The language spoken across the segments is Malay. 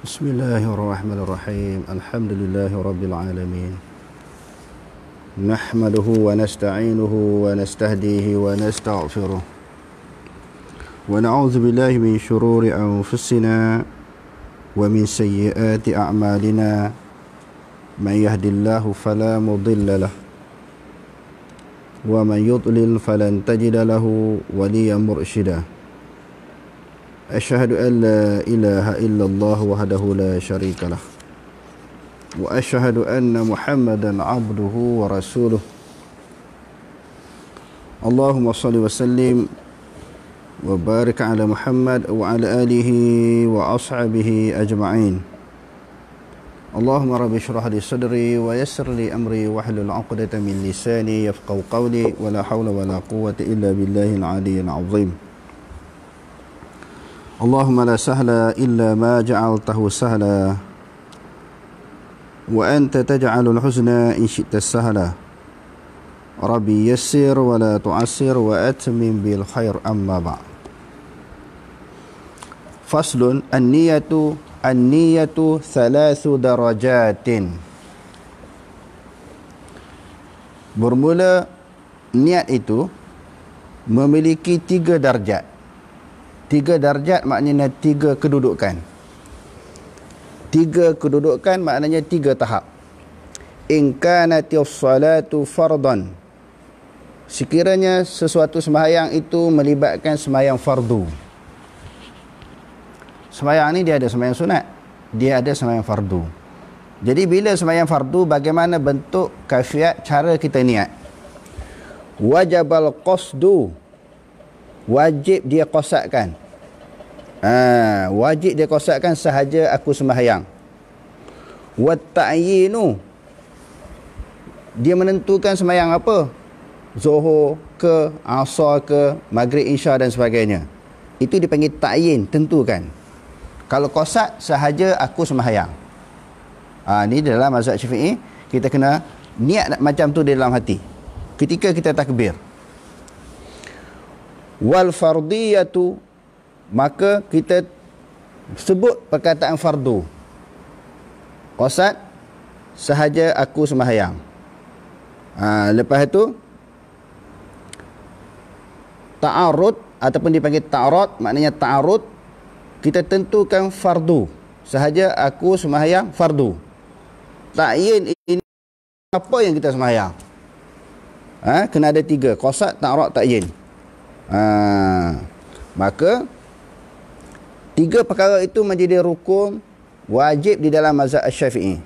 بسم الله الرحمن الرحيم الحمد لله رب العالمين نحمده ونستعينه ونستهديه ونستغفره ونعوذ بالله من شرور أنفسنا ومن سيئات أعمالنا من يهد الله فلا مضل له ومن يضلل فلن تجد له وليا مرشدا أشهد أن لا إله إلا الله وحده لا شريك له وأشهد أن محمدا عبده ورسوله اللهم صل وسلم وبارك على محمد وعلى آله وأصحابه أجمعين اللهم رب اشرح لي صدري ويسر لي أمري واحلل عقدة من لساني يفقهوا قولي ولا حول ولا قوة إلا بالله العلي العظيم اللهم لا سهل إلا ما جعلته سهلا وأنت تجعل الحزن إن شئت سهلا ربي يسر ولا تعسر وأتمم بالخير أما بعد فصل النية ثلاث درجات. Bermula, niat itu memiliki 3 darjat. 3 darjat maknanya 3 kedudukan. 3 kedudukan maknanya 3 tahap. In kanatis salatu fardan, sekiranya sesuatu sembahyang itu melibatkan sembahyang fardu. Sembahyang ni dia ada sembahyang sunat, dia ada sembahyang fardu. Jadi bila sembahyang fardu, bagaimana bentuk kaifiat cara kita niat? Wajabal qasdu, wajib dia qasadkan. Wajib dia qasadkan sahaja aku sembahyang. Wa ta'yinu, dia menentukan sembahyang apa? Zuhur ke, asar ke, maghrib, isya dan sebagainya. Itu dipanggil ta'yin, tentukan. Kalau qasad, sahaja aku sembahyang. Ni dalam mazhab Syafi'i, kita kena niat macam tu di dalam hati ketika kita takbir. Wal fardiyatu, maka kita sebut perkataan fardu. Qasad, sahaja aku sembahyang. Lepas itu ta'arud ataupun dipanggil ta'arud, maknanya ta'arud, kita tentukan fardu, sahaja aku sembahyang fardu. Ta'yin ini apa yang kita sembahyang. Kena ada 3, qasad, ta'arud, ta'yin. Maka 3 perkara itu menjadi rukun wajib di dalam mazhab Syafi'i.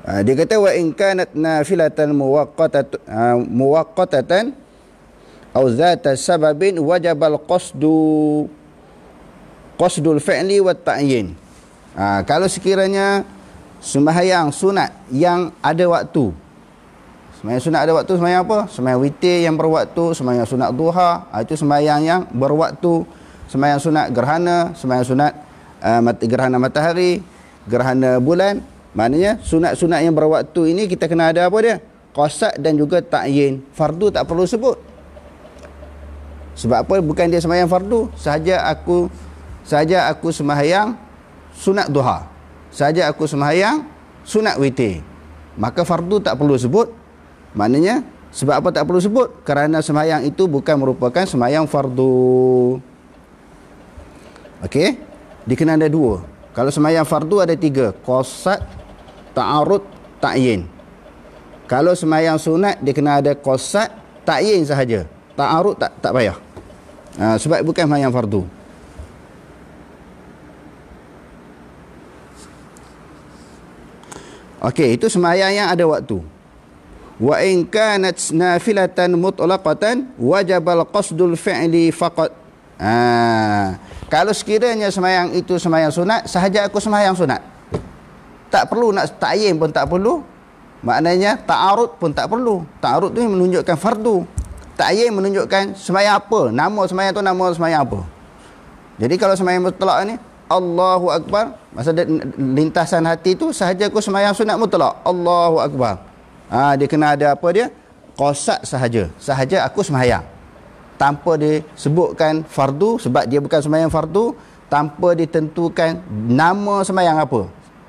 Dia kata wa in kanat nafilatan muwaqqatatan aw zata sababin wajabal qasdul fi'li wa ta'yin. Kalau sekiranya sembahyang sunat yang ada waktu, sembahyang sunat ada waktu, sembahyang apa? Sembahyang witir yang berwaktu, sembahyang sunat duha, itu sembahyang yang berwaktu. Sembahyang sunat gerhana, sembahyang sunat gerhana matahari, gerhana bulan. Maknanya sunat-sunat yang berwaktu ini kita kena ada apa dia? Qasad dan juga ta'yin. Fardu tak perlu sebut. Sebab apa? Bukan dia sembahyang fardu, sahaja aku sembahyang sunat duha, sahaja aku sembahyang sunat witir. Maka fardu tak perlu sebut. Maknanya sebab apa tak perlu sebut? Kerana sembahyang itu bukan merupakan sembahyang fardu. Okey, dia kena ada 2. Kalau sembahyang fardu ada 3, qasad, ta'arud, ta'yin. Kalau sembahyang sunat dia kena ada qasad, ta'yin sahaja. Ta'arud tak payah. Sebab bukan sembahyang fardu. Okey, itu sembahyang yang ada waktu. Wa in kanat nafilatan mutlaqatan wajabal qasdul fi'li faqat. Kalau sekiranya sembahyang itu sembahyang sunat, sahaja aku sembahyang sunat. Tak perlu nak ta'yin pun tak perlu. Maknanya ta'arud pun tak perlu. Ta'arud tu menunjukkan fardu. Ta'yin menunjukkan sembahyang apa. Nama sembahyang tu nama sembahyang apa. Jadi kalau sembahyang mutlak ni, Allahu Akbar, masa lintasan hati tu sahaja aku sembahyang sunat mutlak, Allahu Akbar. Dia kena ada apa dia? Qasad sahaja. Sahaja aku sembahyang. tanpa disebutkan fardu, sebab dia bukan sembahyang fardu, tanpa ditentukan nama sembahyang apa.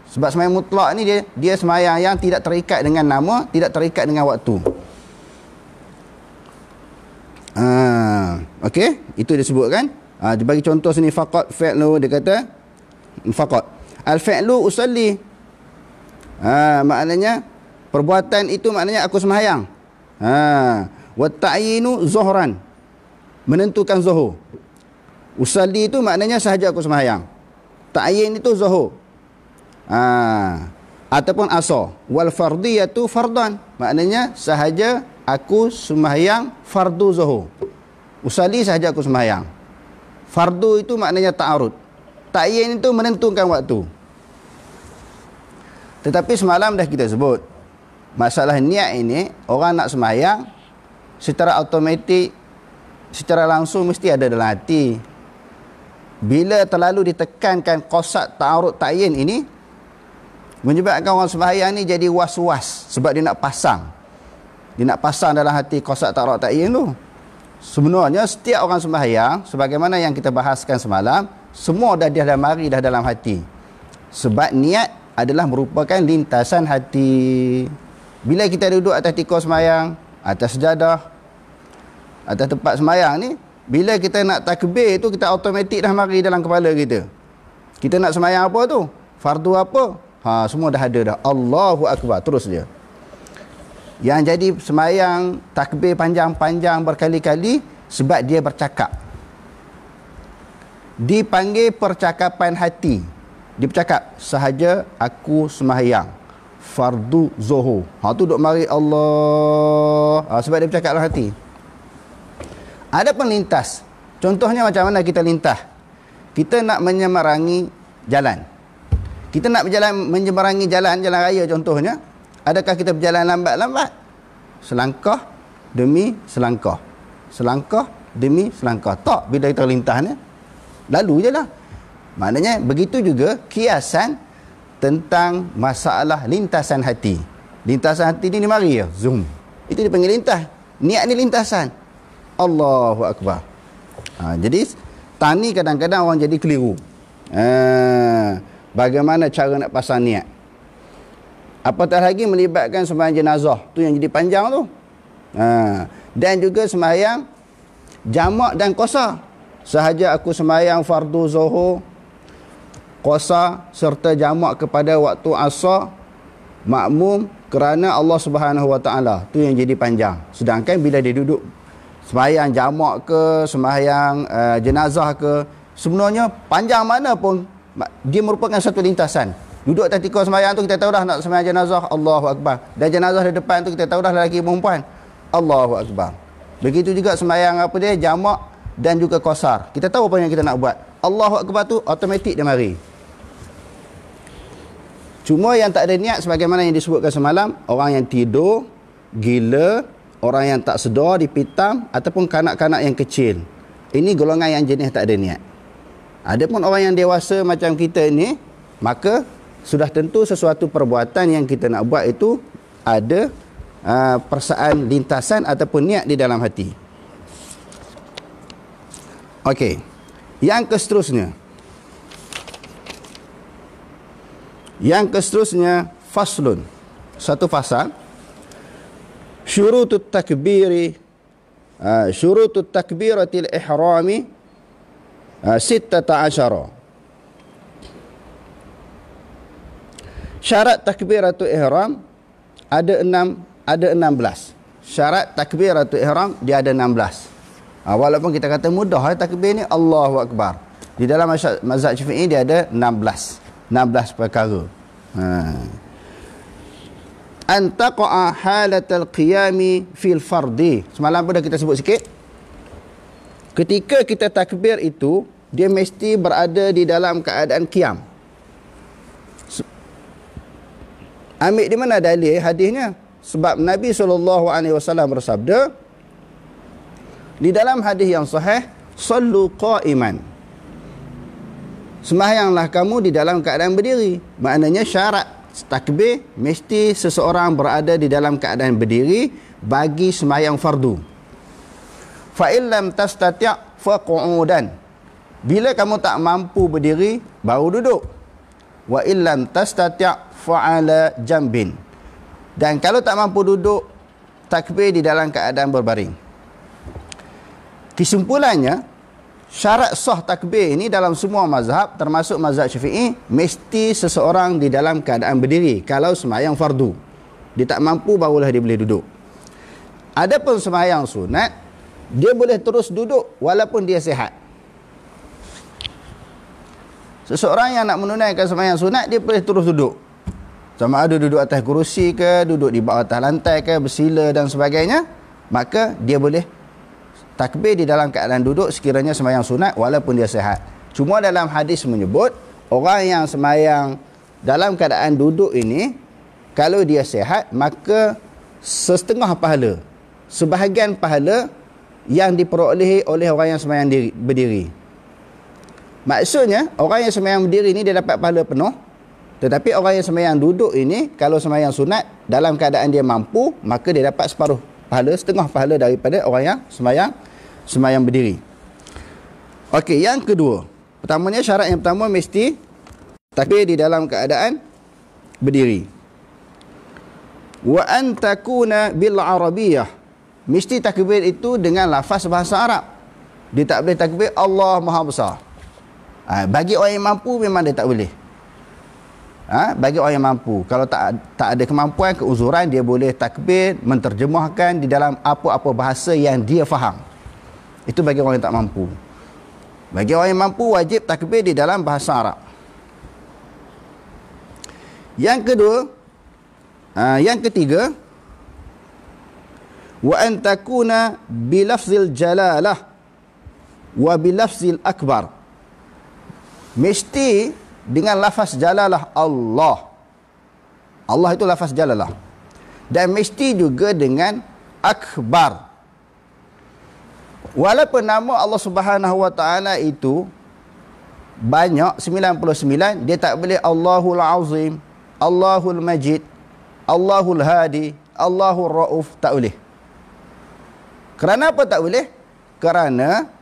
Sebab sembahyang mutlak ni dia sembahyang yang tidak terikat dengan nama, tidak terikat dengan waktu. Okey, itu disebutkan. Dia bagi contoh sini, faqat fi'lu, dia kata faqat al-fi'lu usalli. Maknanya perbuatan itu maknanya aku sembahyang. Wa ta'yinu zuhran, menentukan zuhur. Usalli itu maknanya sahaja aku sembahyang. Ta'yin itu zuhur. Ataupun asar. Wal fardiyatu fardan, maknanya sahaja aku sembahyang fardu zuhur. Usalli sahaja aku sembahyang. Fardu itu maknanya ta'arud. Ta'yin itu menentukan waktu. Tetapi semalam dah kita sebut, masalah niat ini, orang nak sembahyang secara automatik, secara langsung mesti ada dalam hati. Bila terlalu ditekankan qasad, ta'arud, ta'yin ini, menyebabkan orang sembahyang ni jadi was-was, sebab dia nak pasang. Dia nak pasang dalam hati qasad, ta'arud, ta'yin tu. Sebenarnya setiap orang sembahyang, sebagaimana yang kita bahaskan semalam, semua dah mari dah dalam hati. Sebab niat adalah merupakan lintasan hati. Bila kita duduk atas tikar sembahyang, atas sejadah, atas tempat sembahyang ni, bila kita nak takbir tu, kita automatik dah mari dalam kepala kita. Kita nak sembahyang apa tu? Fardu apa? Semua dah ada dah. Allahu Akbar, terus dia. Yang jadi sembahyang takbir panjang-panjang berkali-kali sebab dia bercakap. Dipanggil percakapan hati. Dia bercakap, sahaja aku sembahyang fardu zuhur. Tu duk mari Allah. Sebab dia bercakap dalam hati. Ada pun lintas. Contohnya macam mana kita lintas? Kita nak menyeberangi jalan. Kita nak menyeberangi jalan raya contohnya. Adakah kita berjalan lambat-lambat? Selangkah demi selangkah. Selangkah demi selangkah. Tak, bila kita lintas ni, lalu je lah. Maknanya begitu juga kiasan tentang masalah lintasan hati. Lintasan hati ni mari ya, zoom. Itu dipanggil lintas. Niat ni lintasan. Allahu Akbar. Jadi tani kadang-kadang orang jadi keliru. Bagaimana cara nak pasang niat? Apatah lagi melibatkan sembahyang jenazah, tu yang jadi panjang tu. Dan juga sembahyang jamak dan qasar. Sahaja aku sembahyang fardu zuhur, qasar serta jamak kepada waktu asar, makmum kerana Allah Subhanahu Wa Taala, tu yang jadi panjang. Sedangkan bila dia duduk sembahyang jamak ke, sembahyang jenazah ke, sebenarnya panjang mana pun dia merupakan satu lintasan. Duduk atas tikar sembahyang tu kita tahu dah nak sembahyang jenazah, Allahu Akbar. Dan jenazah di depan tu kita tahu dah lelaki perempuan, Allahu Akbar. Begitu juga sembahyang apa dia, jamak dan juga qasar. Kita tahu apa yang kita nak buat. Allahu Akbar tu automatik dia mari. Cuma yang tak ada niat sebagaimana yang disebutkan semalam, orang yang tidur, gila, orang yang tak sedar, dipitam, ataupun kanak-kanak yang kecil. Ini golongan yang jenis tak ada niat. Adapun orang yang dewasa macam kita ni, maka sudah tentu sesuatu perbuatan yang kita nak buat itu ada perasaan lintasan ataupun niat di dalam hati. Okey. Yang seterusnya. Faslun. Satu fasal. Syurutut takbiratil ihrami 16. Syarat takbiratul ihram ada 16. Syarat takbiratul ihram dia ada 16. Walaupun kita kata mudah takbir ni Allahu Akbar. Di dalam mazhab Syafi'i dia ada 16 perkara. Antaqa'a halatal qiyami fil fardi. Semalam pun dah kita sebut sikit. Ketika kita takbir itu, dia mesti berada di dalam keadaan qiyam. Ambil di mana dalil hadisnya? Sebab Nabi SAW bersabda di dalam hadis yang sahih, sallu qa'iman. Sembahyanglah kamu di dalam keadaan berdiri. Maknanya syarat takbir mesti seseorang berada di dalam keadaan berdiri bagi sembahyang fardu. Fa illam tastati' fa qu'udan. Bila kamu tak mampu berdiri, baru duduk. Wa illam tastati' fa'ala jambin. Dan kalau tak mampu duduk, takbir di dalam keadaan berbaring. Kesimpulannya, syarat sah takbir ini dalam semua mazhab, termasuk mazhab Syafi'i, mesti seseorang di dalam keadaan berdiri kalau sembahyang fardu. Dia tak mampu, barulah dia boleh duduk. Adapun sembahyang sunat, dia boleh terus duduk walaupun dia sihat. Seseorang yang nak menunaikan sembahyang sunat, dia boleh terus duduk. Sama ada duduk atas kerusi ke, duduk di bawah atas lantai ke, bersila dan sebagainya, maka dia boleh takbir di dalam keadaan duduk sekiranya sembahyang sunat walaupun dia sihat. Cuma dalam hadis menyebut, orang yang sembahyang dalam keadaan duduk ini, kalau dia sihat, maka setengah pahala, sebahagian pahala yang diperolehi oleh orang yang sembahyang berdiri. Maksudnya, orang yang sembahyang berdiri ini dia dapat pahala penuh. Tetapi orang yang sembahyang duduk ini, kalau sembahyang sunat, dalam keadaan dia mampu, maka dia dapat separuh pahala, setengah pahala daripada orang yang sembahyang berdiri. Okey, yang kedua. Pertamanya, syarat yang pertama mesti takbir di dalam keadaan berdiri. Wa an takuna bil arabiyyah. Mesti takbir itu dengan lafaz bahasa Arab. Dia tak boleh takbir Allah Maha Besar. Bagi orang yang mampu memang dia tak boleh. Bagi orang yang mampu, kalau tak ada kemampuan, keuzuran, dia boleh takbir, menterjemahkan di dalam apa-apa bahasa yang dia faham. Itu bagi orang yang tak mampu. Bagi orang yang mampu, wajib takbir di dalam bahasa Arab. Yang kedua, yang ketiga, wa an takuna bilafzil jalalah wa bilafzil akbar. Mesti dengan lafaz jalalah Allah. Allah itu lafaz jalalah. Dan mesti juga dengan akbar. Walaupun nama Allah Subhanahu Wa Taala itu banyak, 99, dia tak boleh Allahul Azim, Allahul Majid, Allahul Hadi, Allahul Rauf, tak boleh. Kerana apa tak boleh? Kerana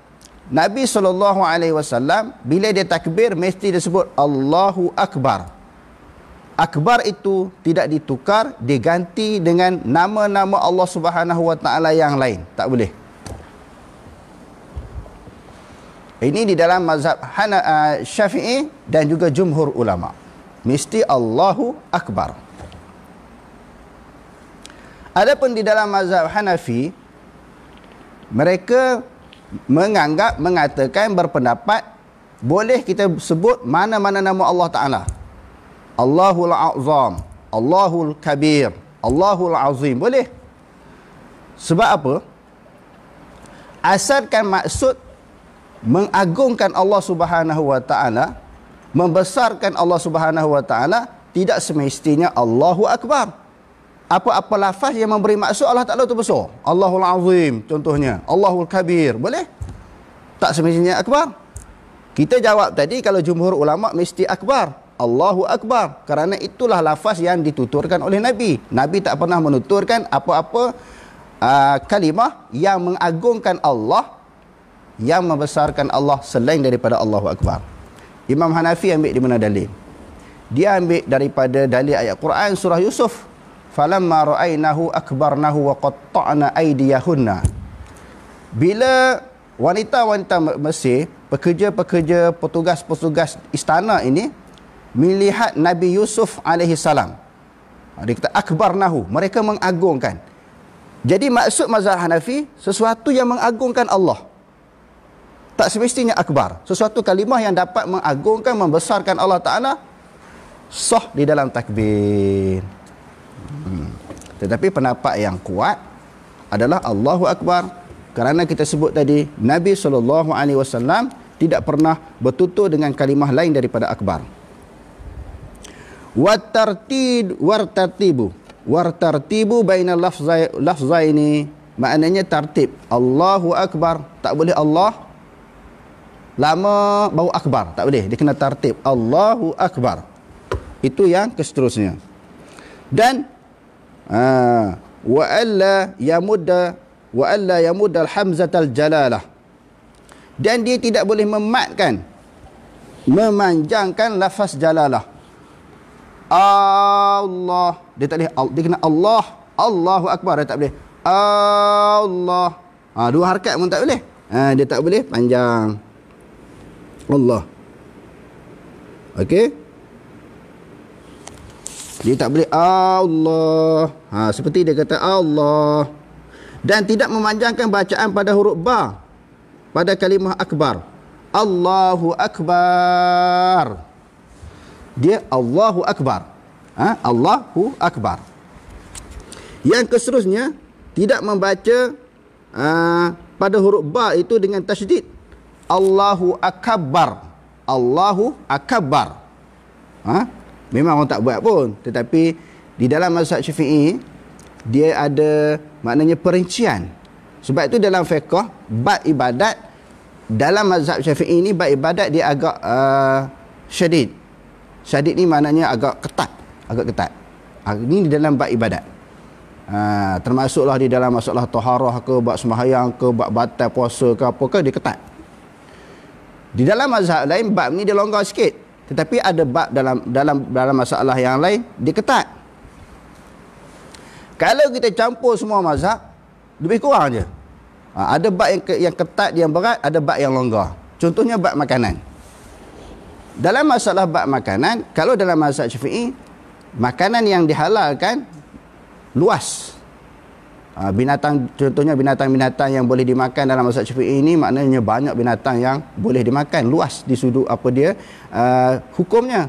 Nabi SAW bila dia takbir mesti disebut Allahu Akbar. Akbar itu tidak ditukar, diganti dengan nama-nama Allah Subhanahu Wa Taala yang lain. Tak boleh. Ini di dalam mazhab Syafi'i dan juga jumhur ulama. Mesti Allahu Akbar. Adapun di dalam mazhab Hanafi, mereka mengatakan, berpendapat boleh kita sebut mana-mana nama Allah Ta'ala. Allahul A'zam, Allahul Kabir, Allahul Azim, boleh. Sebab apa? Asalkan maksud mengagungkan Allah Subhanahu Wa Ta'ala, membesarkan Allah Subhanahu Wa Ta'ala, tidak semestinya Allahu Akbar. Apa-apa lafaz yang memberi maksud Allah Ta'ala itu besar. Allahul Azim contohnya, Allahul Kabir, boleh? Tak semestinya akbar. Kita jawab tadi, kalau jumhur ulama mesti akbar, Allahu Akbar. Kerana itulah lafaz yang dituturkan oleh Nabi. Nabi tak pernah menuturkan apa-apa kalimah yang mengagungkan Allah, yang membesarkan Allah selain daripada Allahu Akbar. Imam Hanafi ambil di mana dalil? Dia ambil daripada dalil ayat Quran surah Yusuf. Falamma ra'ainahu akbarnahu wa qatta'na aydiyahunna. Bila wanita-wanita Mesir, pekerja-pekerja, petugas-petugas istana ini melihat Nabi Yusuf alaihi salam, dia kata akbarnahu, mereka mengagungkan. Jadi maksud mazhab Hanafi, sesuatu yang mengagungkan Allah. Tak semestinya akbar. Sesuatu kalimah yang dapat mengagungkan, membesarkan Allah Ta'ala, sah di dalam takbir. Tetapi pendapat yang kuat adalah Allahu Akbar. Kerana kita sebut tadi, Nabi SAW tidak pernah bertutur dengan kalimah lain daripada akbar. Wartartibu bainal lafzaini, maknanya tartib. Allahu Akbar, tak boleh Allah lama baru akbar, tak boleh, dia kena tartib. Allahu Akbar. Itu yang seterusnya. Dan wa alla yamudda al-hamzatal jalalah. Dan dia tidak boleh memanjangkan lafaz jalalah. Allah, dia tak boleh, dia kena Allah, Allahu Akbar, dia tak boleh Allah. Dua harakat pun tak boleh. Dia tak boleh panjang Allah. Okey, dia tak boleh Allah. Seperti dia kata Allah. Dan tidak memanjangkan bacaan pada huruf ba pada kalimah akbar. Allahu Akbar, dia Allahu Akbar. Allahu Akbar. Yang seterusnya, tidak membaca pada huruf ba itu dengan tasydid. Allahu Akbar. Allahu Akbar. Memang orang tak buat pun, tetapi di dalam mazhab Syafi'i dia ada maknanya perincian. Sebab itu dalam fiqh bab ibadat, dalam mazhab Syafi'i ni bab ibadat dia agak syadid. Syadid ni maknanya agak ketat, Ini di dalam bab ibadat. Termasuklah di dalam masalah taharah ke, bab sembahyang ke, bab batal puasa ke apa ke, dia ketat. Di dalam mazhab lain bab ni dia longgar sikit, tetapi ada bab dalam masalah yang lain dia ketat. Kalau kita campur semua mazhab, lebih kurang je. Ada bab yang ketat, yang berat, ada bab yang longgar. Contohnya bab makanan. Dalam masalah bab makanan, kalau dalam mazhab Syafi'i, makanan yang dihalalkan luas. Contohnya binatang-binatang yang boleh dimakan dalam mazhab Syafi'i ini, maknanya banyak binatang yang boleh dimakan, luas di sudut hukumnya.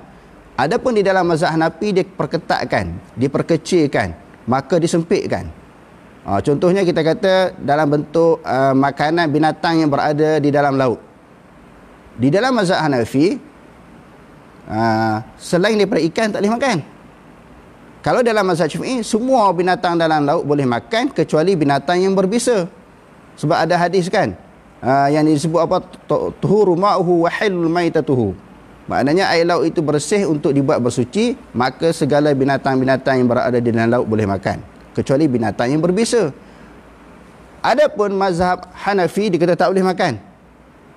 Adapun di dalam mazhab Hanafi, dia perketatkan, diperkecilkan, maka disempitkan. Contohnya kita kata dalam bentuk makanan binatang yang berada di dalam laut. Di dalam mazhab Hanafi, selain daripada ikan tak boleh makan. Kalau dalam mazhab Syafi'i, semua binatang dalam laut boleh makan kecuali binatang yang berbisa. Sebab ada hadis kan, yang disebut apa, tuhuru ma'uhu wa halul maitatuhu. Maknanya air laut itu bersih untuk dibuat bersuci, maka segala binatang-binatang yang berada di dalam laut boleh makan, kecuali binatang yang berbisa. Adapun mazhab Hanafi, dia kata tak boleh makan.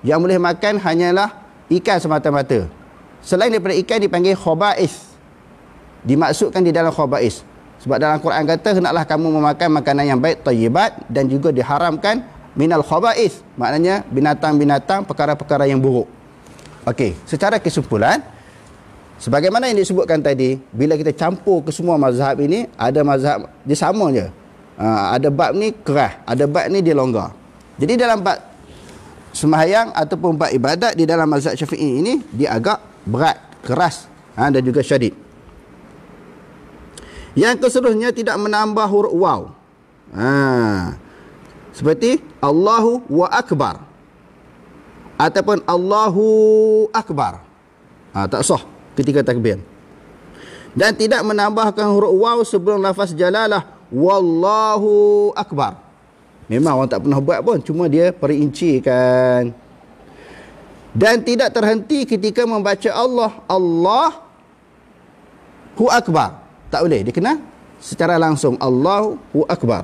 Yang boleh makan hanyalah ikan semata-mata. Selain daripada ikan dipanggil khaba'is. Dimaksudkan di dalam khaba'is. Sebab dalam Quran kata, hendaklah kamu memakan makanan yang baik, tayyibat, dan juga diharamkan minal khaba'is. Maknanya binatang-binatang, perkara-perkara yang buruk. Okey, secara kesimpulan, sebagaimana yang disebutkan tadi, bila kita campur ke semua mazhab ini, ada mazhab dia sama je. Ada bab ni keras, ada bab ni dia longgar. Jadi dalam bab sembahyang ataupun bab ibadat di dalam mazhab Syafi'i ini, dia agak berat, keras, dan juga syadid. Yang seterusnya, tidak menambah huruf waw. Seperti Allahu wa Akbar ataupun Allahu Akbar. Tak sah ketika takbir. Dan tidak menambahkan huruf waw sebelum lafaz jalalah Wallahu Akbar. Memang orang tak pernah buat pun, cuma dia perincikan. Dan tidak terhenti ketika membaca Allah, Allahu Akbar. Tak boleh, dia kena secara langsung Allahu Akbar.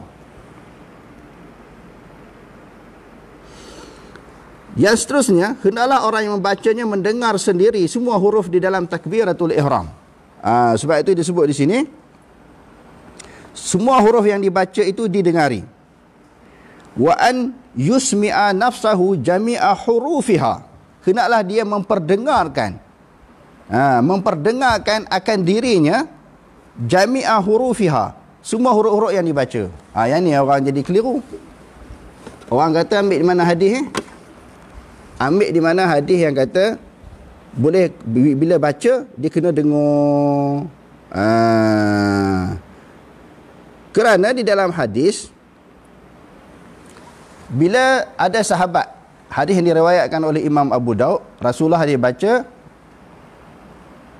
Yang seterusnya, hendaklah orang yang membacanya mendengar sendiri semua huruf di dalam takbiratul ihram. Sebab itu disebut di sini, semua huruf yang dibaca itu didengari. Wa an yusmi'a nafsahu jami'a hurufiha. Hendaklah dia memperdengarkan akan dirinya jami'a hurufiha, semua huruf-huruf yang dibaca. Yang ni orang jadi keliru. Orang kata ambil di mana hadis ambil di mana hadis yang kata boleh bila baca dia kena dengar. Kerana di dalam hadis, bila ada sahabat, hadis yang diriwayatkan oleh Imam Abu Daud, Rasulullah dia baca,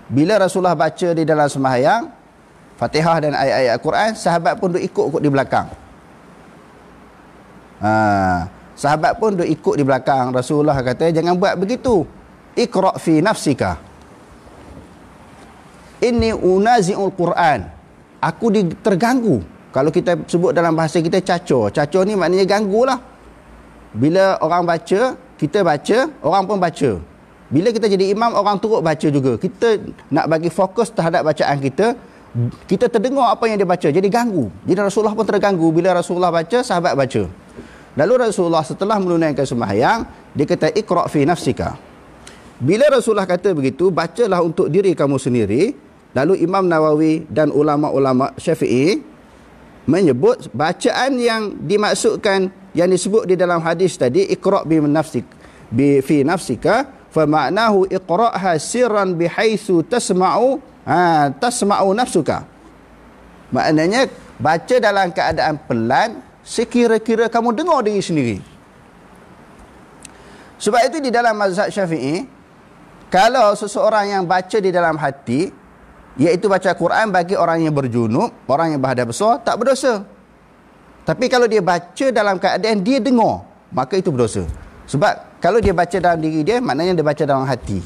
bila Rasulullah baca di dalam sembahyang Fatihah dan ayat-ayat Al-Quran, sahabat pun duk ikut di belakang. Sahabat pun duk ikut di belakang. Rasulullah kata, jangan buat begitu. Iqra' fi nafsika. Inni unazi'ul Quran. Aku terganggu. Kalau kita sebut dalam bahasa kita, cacor. Cacor ni maknanya ganggu lah. Bila orang baca, kita baca, orang pun baca. Bila kita jadi imam, orang turut baca juga. Kita nak bagi fokus terhadap bacaan kita, kita terdengar apa yang dia baca, jadi ganggu. Jadi Rasulullah pun terganggu bila Rasulullah baca, sahabat baca. Lalu Rasulullah setelah menunaikan sembahyang, dia kata iqra' fi nafsika. Bila Rasulullah kata begitu, bacalah untuk diri kamu sendiri. Lalu Imam Nawawi dan ulama-ulama Syafi'i menyebut bacaan yang dimaksudkan, yang disebut di dalam hadis tadi, iqra' bi nafsik fi nafsika, fa ma'nahu iqra'ha sirran bihaitsu tasma'u tasma'u nafsuka. Maknanya baca dalam keadaan pelan sekira-kira kamu dengar diri sendiri. Sebab itu di dalam mazhab Syafi'i, kalau seseorang yang baca di dalam hati, iaitu baca Quran bagi orang yang berjunub, orang yang berhadas besar, tak berdosa. Tapi kalau dia baca dalam keadaan dia dengar, maka itu berdosa. Sebab kalau dia baca dalam diri dia, maknanya dia baca dalam hati.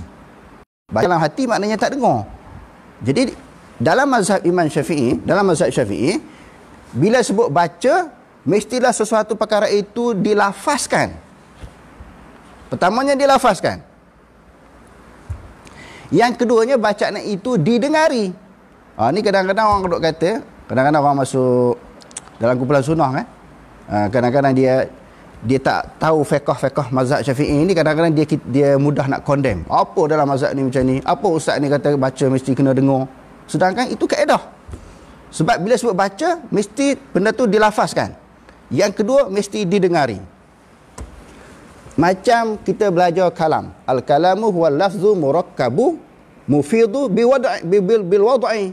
Baca dalam hati maknanya tak dengar. Jadi dalam mazhab Imam Syafi'i, dalam mazhab Syafi'i, bila sebut baca, mestilah sesuatu perkara itu dilafazkan. Pertamanya dilafazkan. Yang keduanya bacaan itu didengari. Ni kadang-kadang orang duk kata, kadang-kadang orang masuk dalam kumpulan sunnah kan. Kadang-kadang dia tak tahu fiqh mazhab Syafi'i ni, kadang-kadang dia mudah nak condemn. Apa dalam mazhab ni macam ni? Apa ustaz ni kata baca mesti kena dengar? Sedangkan itu kaedah. Sebab bila sebut baca, mesti benda tu dilafazkan. Yang kedua, mesti didengari. Macam kita belajar kalam. Al-kalamu huwa lafzu murakkabu mufidu bil wad'i.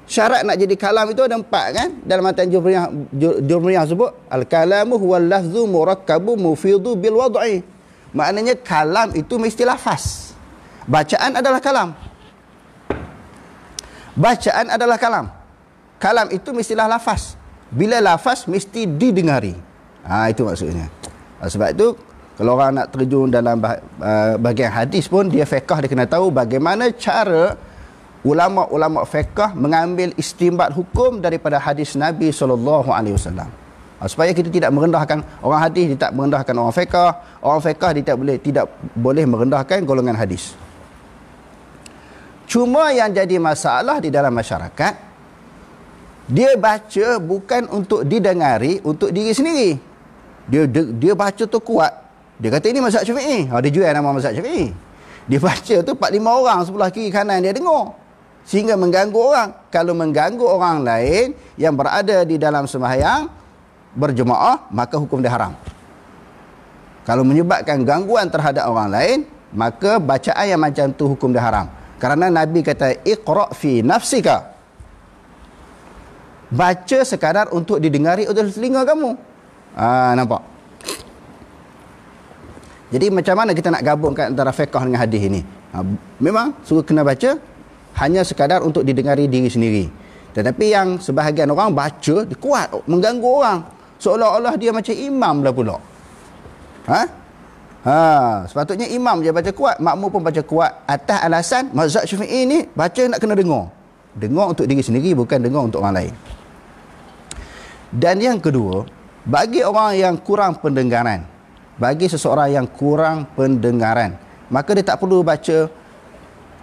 Syarat nak jadi kalam itu ada 4 kan? Dalam matan Jurmiyah sebut al-kalamu huwa lafzu murakkabu mufidu bil wad'i. Maknanya kalam itu mesti lafaz. Bacaan adalah kalam. Bacaan adalah kalam. Kalam itu mestilah lafaz. Bila lafaz mesti didengari. Itu maksudnya. Sebab itu kalau orang nak terjun dalam bahagian hadis pun, dia fiqh dia kena tahu bagaimana cara ulama-ulama fiqh mengambil istinbat hukum daripada hadis Nabi SAW. Supaya kita tidak merendahkan orang hadis, tidak merendahkan orang fiqh. Orang fiqh tidak boleh merendahkan golongan hadis. Cuma yang jadi masalah di dalam masyarakat, dia baca bukan untuk didengari, untuk diri sendiri. Dia baca tu kuat. Dia kata ini mazhab Syafi'i. Dia jual nama mazhab Syafi'i. Dia baca tu 4-5 orang sebelah kiri kanan dia dengar. Sehingga mengganggu orang. Kalau mengganggu orang lain yang berada di dalam sembahyang berjemaah, maka hukum dia haram. Kalau menyebabkan gangguan terhadap orang lain, maka bacaan yang macam tu hukum dia haram. Kerana Nabi kata iqra' fi nafsika. Baca sekadar untuk didengari oleh telinga kamu. Nampak? Jadi macam mana kita nak gabungkan antara fiqh dengan hadis ini? Memang suruh kena baca hanya sekadar untuk didengari diri sendiri. Tetapi yang sebahagian orang baca, dia kuat, mengganggu orang. Seolah-olah dia macam imam lah pula. Sepatutnya imam je baca kuat, makmum pun baca kuat. Atas alasan mazhab Syafi'i ni baca nak kena dengar. Dengar untuk diri sendiri, bukan dengar untuk orang lain. Dan yang kedua, bagi orang yang kurang pendengaran, bagi seseorang yang kurang pendengaran, maka dia tak perlu baca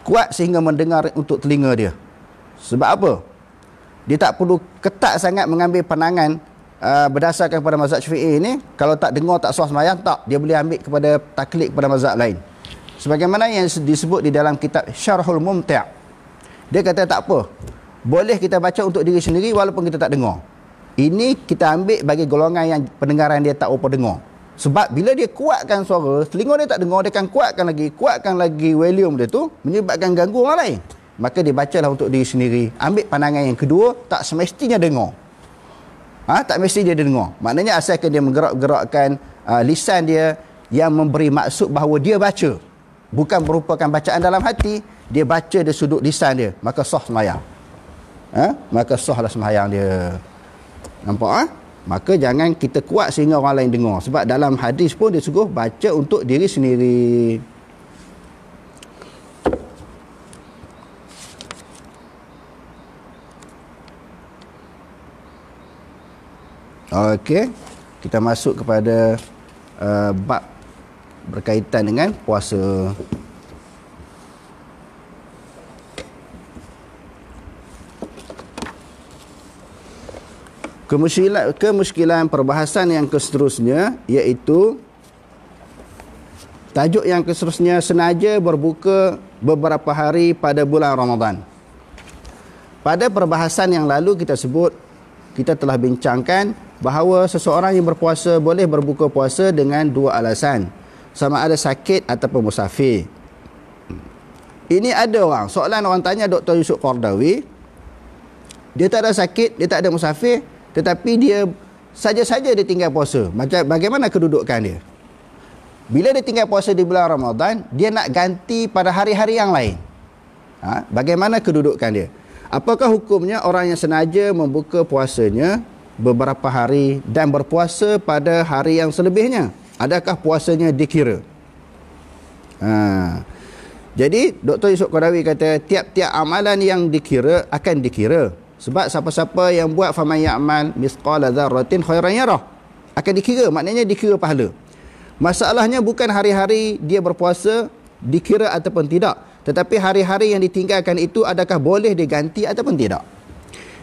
kuat sehingga mendengar untuk telinga dia. Sebab apa? Dia tak perlu ketat sangat mengambil pandangan berdasarkan kepada mazhab Syafi'i ini. Kalau tak dengar tak sah sembahyang, tak. Dia boleh ambil kepada taklid kepada mazhab lain. Sebagaimana yang disebut di dalam kitab Syarhul Mumti'. Dia kata tak apa. Boleh kita baca untuk diri sendiri walaupun kita tak dengar. Ini kita ambil bagi golongan yang pendengaran dia tak apa dengar. Sebab bila dia kuatkan suara, telinga dia tak dengar, dia akan kuatkan lagi volume dia tu, menyebabkan ganggu orang lain. Maka dia bacalah untuk diri sendiri. Ambil pandangan yang kedua, tak semestinya dengar. Tak mesti dia dengar. Maknanya asalkan dia menggerak-gerakkan lisan dia yang memberi maksud bahawa dia baca, bukan merupakan bacaan dalam hati, dia baca dari sudut lisan dia, maka sah sembahyang. Maka sahlah sembahyang dia. Nampak? Maka jangan kita kuat sehingga orang lain dengar. Sebab dalam hadis pun dia suruh baca untuk diri sendiri. Okey, kita masuk kepada bab berkaitan dengan puasa. Kemuskilan perbahasan yang seterusnya iaitu tajuk yang seterusnya, senaja berbuka beberapa hari pada bulan Ramadan. Pada perbahasan yang lalu kita telah bincangkan bahawa seseorang yang berpuasa boleh berbuka puasa dengan dua alasan, sama ada sakit ataupun musafir. Ini ada soalan orang tanya Dr. Yusuf Qardawi, dia tak ada sakit, dia tak ada musafir, tetapi dia saja-saja dia tinggal puasa. Bagaimana kedudukan dia? Bila dia tinggal puasa di bulan Ramadan, dia nak ganti pada hari-hari yang lain. Bagaimana kedudukan dia? Apakah hukumnya orang yang senaja membuka puasanya beberapa hari dan berpuasa pada hari yang selebihnya? Adakah puasanya dikira? Jadi Dr. Yusuf Qardawi kata tiap-tiap amalan yang dikira akan dikira. Sebab siapa-siapa yang buat faman ya'mal misqala dzarratin khairan yarah, akan dikira, maknanya dikira pahala. Masalahnya bukan hari-hari dia berpuasa dikira ataupun tidak, tetapi hari-hari yang ditinggalkan itu adakah boleh diganti ataupun tidak.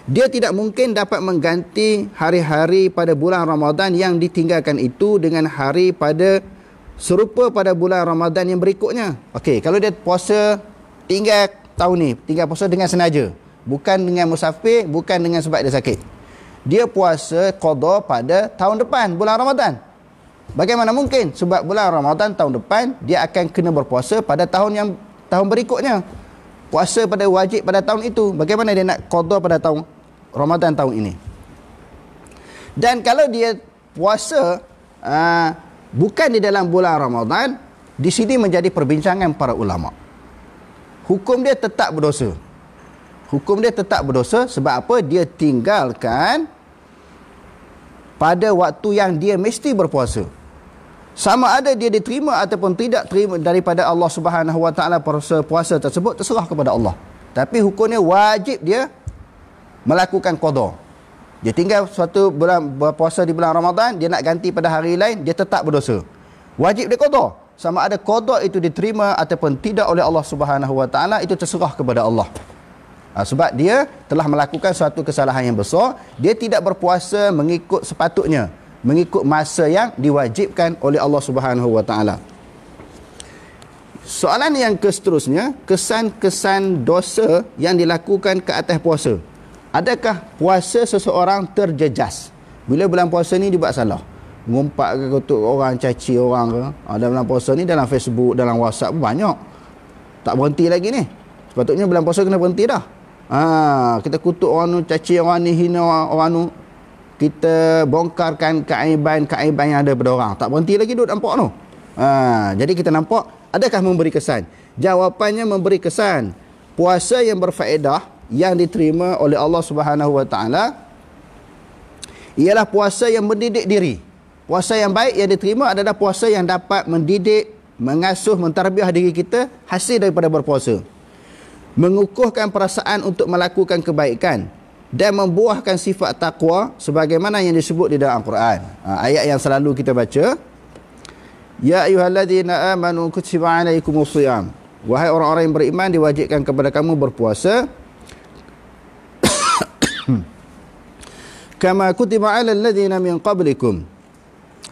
Dia tidak mungkin dapat mengganti hari-hari pada bulan Ramadan yang ditinggalkan itu dengan hari pada serupa pada bulan Ramadan yang berikutnya. Okey, kalau dia puasa tinggal tahun ni, tinggal puasa dengan senaja, bukan dengan musafir, bukan dengan sebab dia sakit, dia puasa qada pada tahun depan bulan Ramadan. Bagaimana mungkin? Sebab bulan Ramadan tahun depan dia akan kena berpuasa pada tahun berikutnya. Puasa pada wajib pada tahun itu, bagaimana dia nak qada pada tahun Ramadan tahun ini? Dan kalau dia puasa bukan di dalam bulan Ramadan, di sini menjadi perbincangan para ulama. Hukum dia tetap berdosa. Hukum dia tetap berdosa. Sebab apa? Dia tinggalkan pada waktu yang dia mesti berpuasa. Sama ada dia diterima ataupun tidak terima daripada Allah Subhanahu Wa Taala puasa tersebut, terserah kepada Allah. Tapi hukumnya wajib dia melakukan qada. Dia tinggal suatu bulan berpuasa di bulan Ramadan, dia nak ganti pada hari lain, dia tetap berdosa. Wajib dia qada. Sama ada qada itu diterima ataupun tidak oleh Allah Subhanahu Wa Taala, itu terserah kepada Allah. Sebab dia telah melakukan suatu kesalahan yang besar. Dia tidak berpuasa mengikut sepatutnya, mengikut masa yang diwajibkan oleh Allah Subhanahu Wa Taala. Soalan yang seterusnya, kesan-kesan dosa yang dilakukan ke atas puasa. Adakah puasa seseorang terjejas bila bulan puasa ni dia buat salah? Ngumpat ke, kutuk orang, caci orang ke? Dalam puasa ni, dalam Facebook, dalam WhatsApp banyak. Tak berhenti lagi ni. Sepatutnya bulan puasa kena berhenti dah. Kita kutuk orang tu, caci orang ni, hina orang tu, kita bongkarkan keaiban yang ada pada orang. Tak berhenti lagi duduk nampak tu. Jadi kita nampak, adakah memberi kesan? Jawapannya memberi kesan. Puasa yang berfaedah, yang diterima oleh Allah Subhanahu Wa Taala, ialah puasa yang mendidik diri. Puasa yang baik yang diterima adalah puasa yang dapat mendidik, mengasuh, mentarbiah diri kita hasil daripada berpuasa. Mengukuhkan perasaan untuk melakukan kebaikan dan membuahkan sifat taqwa sebagaimana yang disebut di dalam Al-Quran. Ayat yang selalu kita baca, ya ayyuhalladzina amanu kutiba alaikumus shiyam, wahai orang-orang yang beriman, diwajibkan kepada kamu berpuasa kama kutiba alal ladzina min qablikum,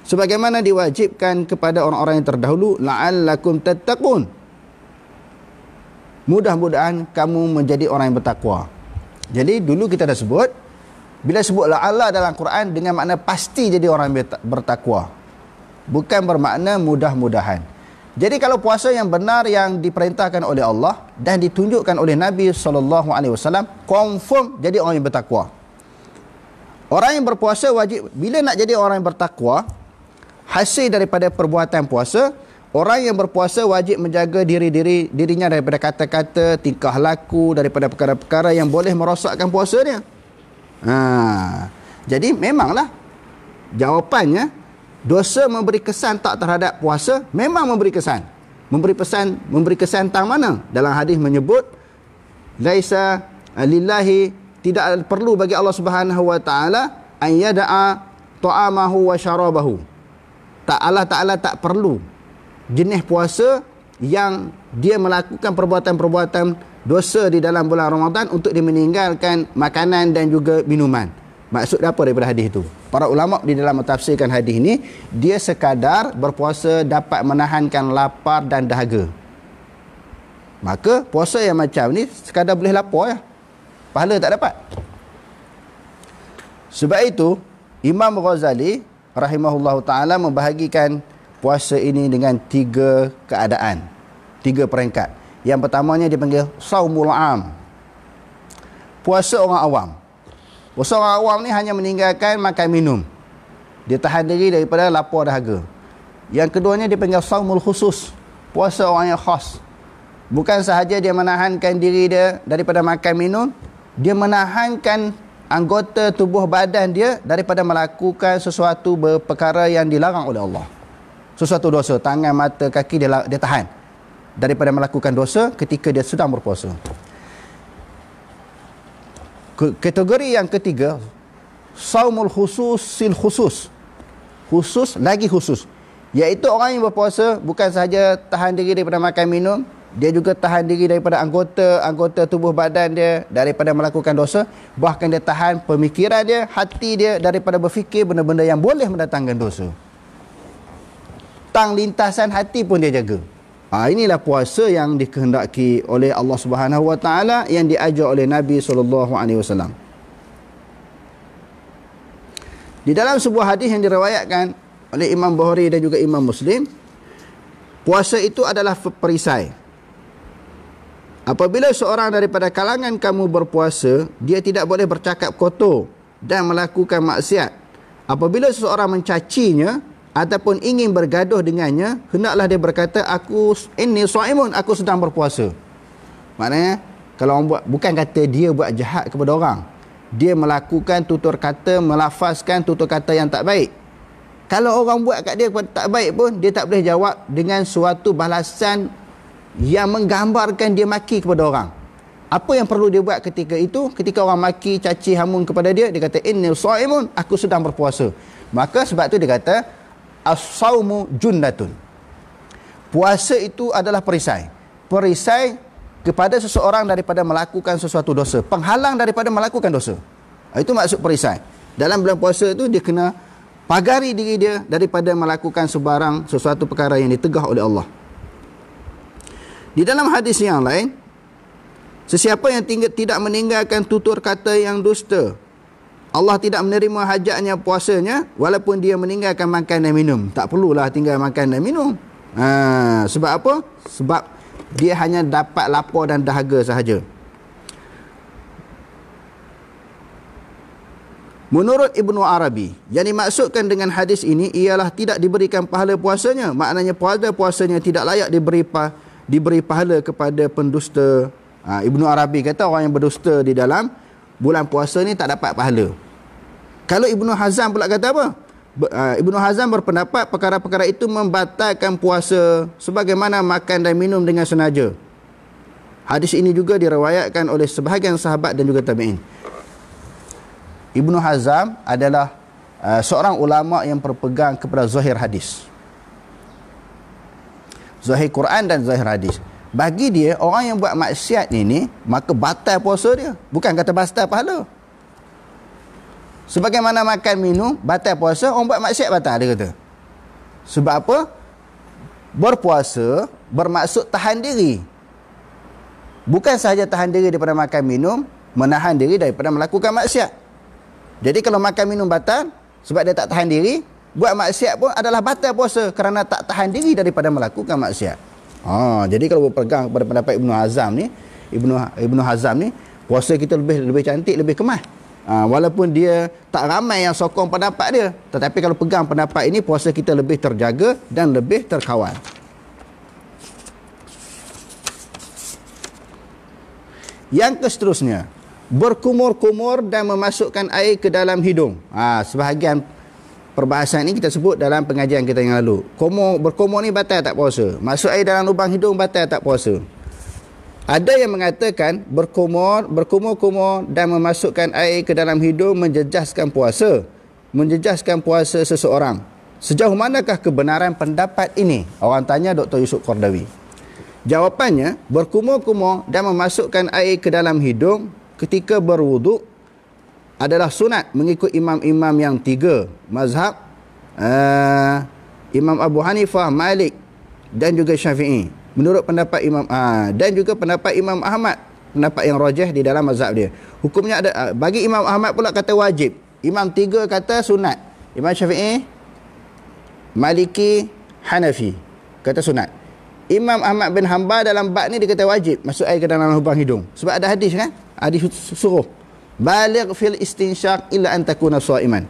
sebagaimana diwajibkan kepada orang-orang yang terdahulu, la'allakum tattaqun, mudah-mudahan kamu menjadi orang yang bertakwa. Jadi dulu kita dah sebut, bila sebut la'alla dalam Quran dengan makna pasti jadi orang yang bertakwa, bukan bermakna mudah-mudahan. Jadi kalau puasa yang benar yang diperintahkan oleh Allah dan ditunjukkan oleh Nabi SAW, confirm jadi orang yang bertakwa. Orang yang berpuasa wajib, bila nak jadi orang yang bertakwa, hasil daripada perbuatan puasa, orang yang berpuasa wajib menjaga dirinya daripada kata-kata, tingkah laku, daripada perkara-perkara yang boleh merosakkan puasa dia. Jadi memanglah jawapannya, dosa memberi kesan tak terhadap puasa memang memberi kesan. Memberi kesan tentang mana? Dalam hadis menyebut, laisa lillahi, tidak perlu bagi Allah Subhanahu Wa Taala an yada'a ta'amahu wa syarabahu. Allah Ta'ala tak perlu jenis puasa yang dia melakukan perbuatan-perbuatan dosa di dalam bulan Ramadan untuk dia meninggalkan makanan dan juga minuman. Maksud apa daripada hadis itu? Para ulama di dalam mentafsirkan hadis ini, dia sekadar berpuasa dapat menahankan lapar dan dahaga. Maka puasa yang macam ni sekadar boleh lapar ya. Pahala tak dapat. Sebab itu Imam Ghazali rahimahullahu taala membahagikan puasa ini dengan 3 keadaan, 3 peringkat. Yang pertamanya dipanggil saumul am. Puasa orang awam. Puasa orang awam ni hanya meninggalkan makan minum. Dia tahan diri daripada lapar dahaga. Yang keduanya dipanggil saumul khusus. Puasa orang yang khas. Bukan sahaja dia menahankan diri dia daripada makan minum, dia menahankan anggota tubuh badan dia daripada melakukan sesuatu perkara yang dilarang oleh Allah. Sesuatu dosa, tangan, mata, kaki dia tahan daripada melakukan dosa ketika dia sedang berpuasa. Kategori yang ketiga, saumul khususil khusus. Khusus lagi khusus. Iaitu orang yang berpuasa bukan sahaja tahan diri daripada makan minum, dia juga tahan diri daripada anggota tubuh badan dia daripada melakukan dosa. Bahkan dia tahan pemikiran dia, hati dia daripada berfikir benda-benda yang boleh mendatangkan dosa. Tang lintasan hati pun dia jaga. Inilah puasa yang dikehendaki oleh Allah Subhanahu Wa Taala, yang diajar oleh Nabi SAW. Di dalam sebuah hadis yang diriwayatkan oleh Imam Bukhari dan juga Imam Muslim, puasa itu adalah perisai. Apabila seorang daripada kalangan kamu berpuasa, dia tidak boleh bercakap kotor dan melakukan maksiat. Apabila seseorang mencacinya ataupun ingin bergaduh dengannya, hendaklah dia berkata, inni shaimun, aku sedang berpuasa. Maknanya, kalau orang buat, bukan kata dia buat jahat kepada orang, dia melakukan tutur kata, melafazkan tutur kata yang tak baik. Kalau orang buat kat dia tak baik pun, dia tak boleh jawab dengan suatu balasan yang menggambarkan dia maki kepada orang. Apa yang perlu dia buat ketika itu? Ketika orang maki, caci, hamun kepada dia, dia kata, inni shaimun, aku sedang berpuasa. Maka sebab tu dia kata, as-saumu junnatun. Puasa itu adalah perisai. Perisai kepada seseorang daripada melakukan sesuatu dosa. Penghalang daripada melakukan dosa. Itu maksud perisai. Dalam bulan puasa itu dia kena pagari diri dia daripada melakukan sesuatu perkara yang ditegah oleh Allah. Di dalam hadis yang lain, sesiapa yang tidak meninggalkan tutur kata yang dusta, Allah tidak menerima hajatnya puasanya walaupun dia meninggalkan makan dan minum. Tak perlulah tinggal makan dan minum. Sebab apa? Sebab dia hanya dapat lapar dan dahaga sahaja. Menurut Ibnu Arabi, yang dimaksudkan dengan hadis ini ialah tidak diberikan pahala puasanya. Maknanya puasanya tidak layak diberi pahala kepada pendusta. Ibnu Arabi kata orang yang berdusta di dalam bulan puasa ni tak dapat pahala. Kalau Ibnu Hazm pula kata apa? Ibnu Hazm berpendapat perkara-perkara itu membatalkan puasa sebagaimana makan dan minum dengan sengaja. Hadis ini juga diriwayatkan oleh sebahagian sahabat dan juga tabi'in. Ibnu Hazm adalah seorang ulama yang berpegang kepada zahir hadis. Zahir Quran dan zahir hadis. Bagi dia, orang yang buat maksiat ini, maka batal puasa dia. Bukan kata batal pahala. Sebagaimana makan minum batal puasa, orang buat maksiat batal, dia kata. Sebab apa? Berpuasa bermaksud tahan diri. Bukan sahaja tahan diri daripada makan minum, menahan diri daripada melakukan maksiat. Jadi kalau makan minum batal sebab dia tak tahan diri, buat maksiat pun adalah batal puasa kerana tak tahan diri daripada melakukan maksiat. Jadi kalau berpegang kepada pendapat Ibnu Hazm ni, Ibnu Hazm ni, puasa kita lebih cantik, lebih kemas. Walaupun dia tak ramai yang sokong pendapat dia, tetapi kalau pegang pendapat ini, puasa kita lebih terjaga dan lebih terkawal. Yang seterusnya, berkumur-kumur dan memasukkan air ke dalam hidung. Sebahagian perbahasan ini kita sebut dalam pengajian kita yang lalu. Berkumur ni batal tak puasa. Masuk air dalam lubang hidung batal tak puasa. Ada yang mengatakan berkumur-kumur dan memasukkan air ke dalam hidung menjejaskan puasa. Menjejaskan puasa seseorang. Sejauh manakah kebenaran pendapat ini? Orang tanya Dr. Yusuf Qardawi. Jawapannya, berkumur-kumur dan memasukkan air ke dalam hidung ketika berwuduk adalah sunat mengikut imam-imam yang 3 mazhab, Imam Abu Hanifah, Malik dan juga Syafi'i. Menurut pendapat dan juga pendapat Imam Ahmad, pendapat yang rajih di dalam mazhab dia. Hukumnya ada, bagi Imam Ahmad pula kata wajib. Imam 3 kata sunat. Imam Syafi'i, Maliki, Hanafi kata sunat. Imam Ahmad bin Hanbal dalam bab ni dia kata wajib masuk air ke dalam lubang hidung. Sebab ada hadis kan? Hadis suruh baligh fil istinsyaq illa an takuna shaiman.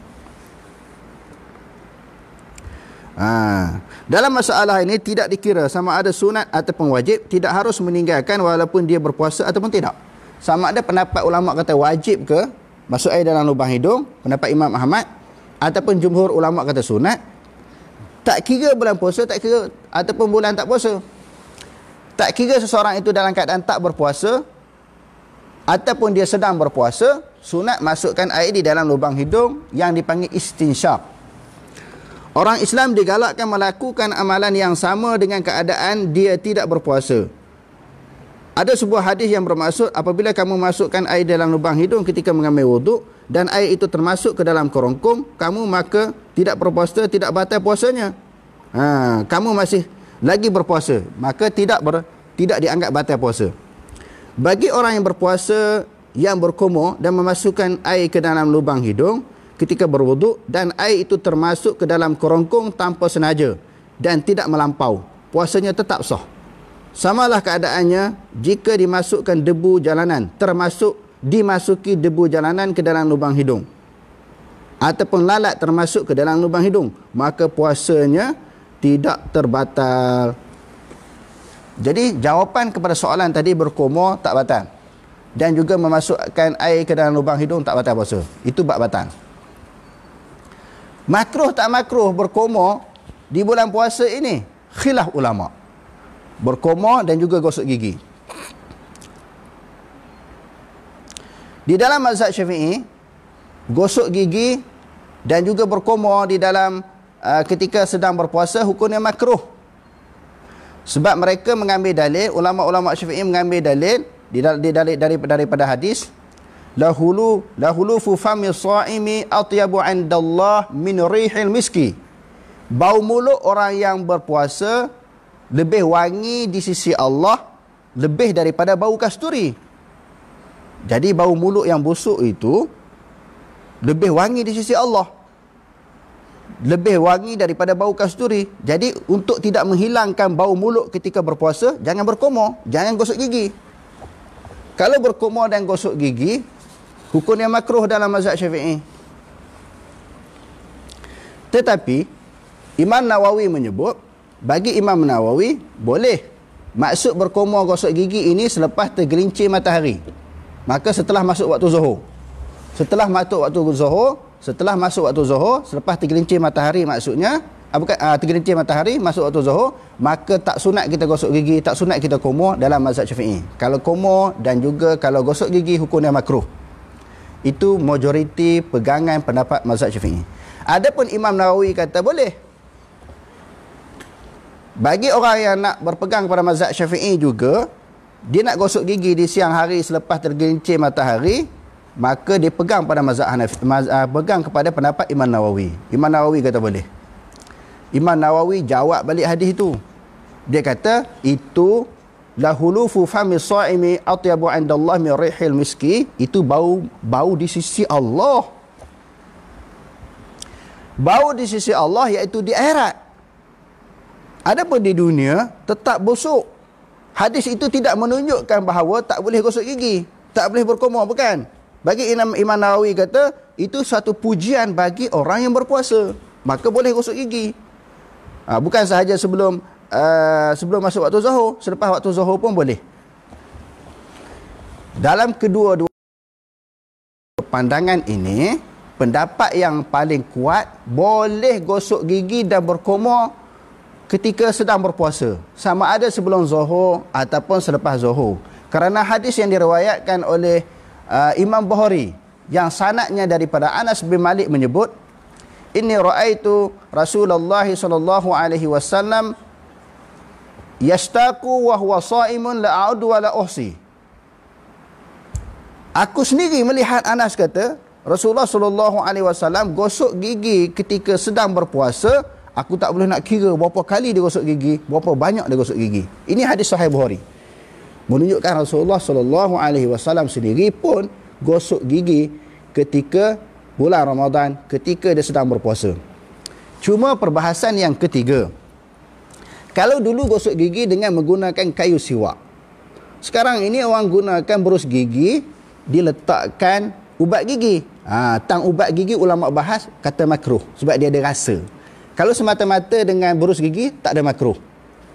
Dalam masalah ini tidak dikira sama ada sunat ataupun wajib, tidak harus meninggalkan walaupun dia berpuasa ataupun tidak. Sama ada pendapat ulama kata wajib ke masuk air dalam lubang hidung, pendapat Imam Ahmad, ataupun jumhur ulama kata sunat. Tak kira bulan puasa, tak kira ataupun bulan tak puasa. Tak kira seseorang itu dalam keadaan tak berpuasa ataupun dia sedang berpuasa, sunat masukkan air di dalam lubang hidung yang dipanggil istinsyaq. Orang Islam digalakkan melakukan amalan yang sama dengan keadaan dia tidak berpuasa. Ada sebuah hadis yang bermaksud apabila kamu masukkan air dalam lubang hidung ketika mengambil wuduk dan air itu termasuk ke dalam kerongkong, kamu maka tidak berpuasa, tidak batal puasanya. Kamu masih lagi berpuasa, maka tidak dianggap batal puasa. Bagi orang yang berpuasa yang berkumur dan memasukkan air ke dalam lubang hidung ketika berwuduk dan air itu termasuk ke dalam kerongkong tanpa sengaja dan tidak melampau, puasanya tetap sah. Samalah keadaannya jika dimasukkan debu jalanan, termasuk dimasuki debu jalanan ke dalam lubang hidung, ataupun lalat termasuk ke dalam lubang hidung, maka puasanya tidak terbatal. Jadi jawapan kepada soalan tadi, berkumur tak batal dan juga memasukkan air ke dalam lubang hidung tak batal puasa. Itu bab batal. Makruh tak makruh berkumur di bulan puasa ini? Khilaf ulama. Berkumur dan juga gosok gigi. Di dalam mazhab Syafi'i, gosok gigi dan juga berkumur di dalam ketika sedang berpuasa hukumnya makruh. Sebab mereka mengambil dalil, ulama-ulama Syafi'i mengambil dalil daripada hadis lahulu fu fami shaimi atyabu 'indallah min rihil miski. Bau mulut orang yang berpuasa lebih wangi di sisi Allah lebih daripada bau kasturi. Jadi bau mulut yang busuk itu lebih wangi di sisi Allah, lebih wangi daripada bau kasturi. Jadi untuk tidak menghilangkan bau mulut ketika berpuasa, jangan berkumur, jangan gosok gigi. Kalau berkumur dan gosok gigi, hukumnya makruh dalam mazhab Syafi'i. Tetapi Imam Nawawi menyebut, bagi Imam Nawawi boleh. Maksud berkumur gosok gigi ini selepas tergelincir matahari, maka setelah masuk waktu zuhur. Setelah masuk waktu zuhur, selepas tergelincir matahari maksudnya, tergelincir matahari masuk waktu zuhur, maka tak sunat kita gosok gigi, tak sunat kita kumur dalam mazhab Syafi'i. Kalau kumur dan juga kalau gosok gigi hukumnya makruh. Itu majoriti pegangan pendapat mazhab Syafi'i. Adapun Imam Nawawi kata boleh. Bagi orang yang nak berpegang pada mazhab Syafi'i juga, dia nak gosok gigi di siang hari selepas tergelincir matahari, maka dia pegang pada mazhab Hanafi, pegang kepada pendapat Imam Nawawi. Imam Nawawi kata boleh. Imam Nawawi jawab balik hadis itu. Dia kata itu lahulufu fami shaimi atyabu 'indallah min rihil miski, itu bau di sisi Allah. Bau di sisi Allah iaitu di akhirat. Adapun di dunia tetap busuk. Hadis itu tidak menunjukkan bahawa tak boleh gosok gigi, tak boleh berkumur, bukan. Bagi Imam Nawawi kata itu satu pujian bagi orang yang berpuasa, maka boleh gosok gigi. Bukan sahaja sebelum masuk waktu zuhur, selepas waktu zuhur pun boleh. Dalam kedua-dua pandangan ini, pendapat yang paling kuat boleh gosok gigi dan berkumur ketika sedang berpuasa, sama ada sebelum zuhur ataupun selepas zuhur. Kerana hadis yang diriwayatkan oleh Imam Bukhari yang sanadnya daripada Anas bin Malik menyebut, inni ra'aitu Rasulullah sallallahu alaihi wasallam yastaqu wa huwa sha'imun la a'udu wa la uhsi. Aku sendiri melihat, Anas kata, Rasulullah sallallahu alaihi wasallam gosok gigi ketika sedang berpuasa. Aku tak boleh nak kira berapa kali dia gosok gigi, berapa banyak dia gosok gigi. Ini hadis sahih Bukhari. Menunjukkan Rasulullah sallallahu alaihi wasallam sendiri pun gosok gigi ketika bulan Ramadan, ketika dia sedang berpuasa. Cuma perbahasan yang ketiga, kalau dulu gosok gigi dengan menggunakan kayu siwak, sekarang ini orang gunakan berus gigi, diletakkan ubat gigi. Tang ubat gigi ulama bahas kata makruh sebab dia ada rasa. Kalau semata-mata dengan berus gigi tak ada makruh.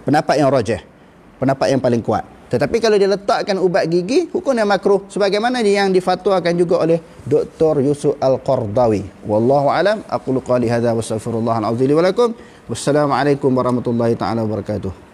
Pendapat yang rajih, pendapat yang paling kuat. Tetapi kalau dia letakkan ubat gigi, hukumnya makruh sebagaimana yang difatwakan juga oleh Dr. Yusuf Al-Qardawi. Wallahu alam, aqulu qali hadza wa astaghfirullahal azim li wa lakum. Wassalamualaikum warahmatullahi taala wabarakatuh.